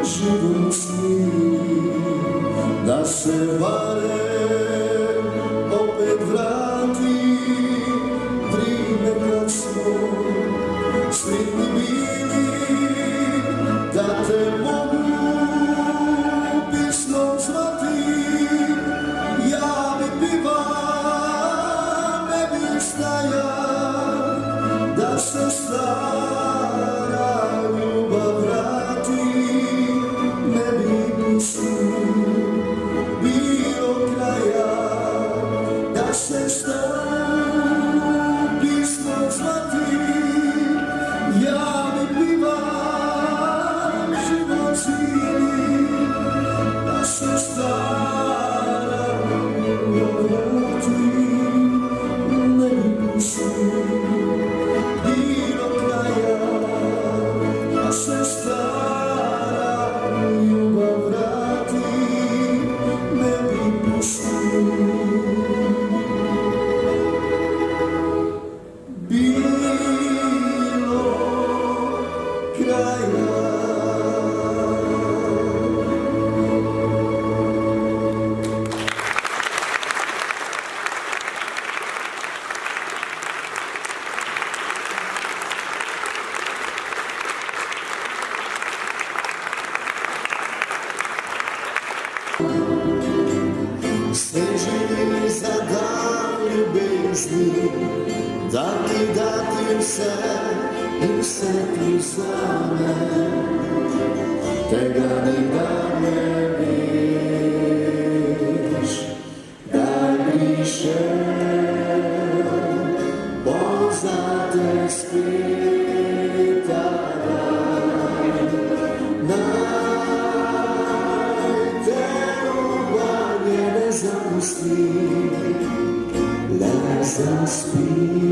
život sni, da se barem opet vrati, drime kad smo sretni bili, da te mogu pismom zvati. Ja bi pivao, ne bi stajao, da se stara ljubav vrati, ne bi bilo kraja, da se stara pismom zvati. Ja bi pivao život cijeli, da se stara ljubav vrati, ne bi bilo kraja, da se stara ljubav vrati, ne bi bilo kraja. Steži za dan ljubezni, dati vse in vse ti vzame, tega nikdar ne veš, da prišel pozatek spet ta dan. Naj te zapusti, le zaspi.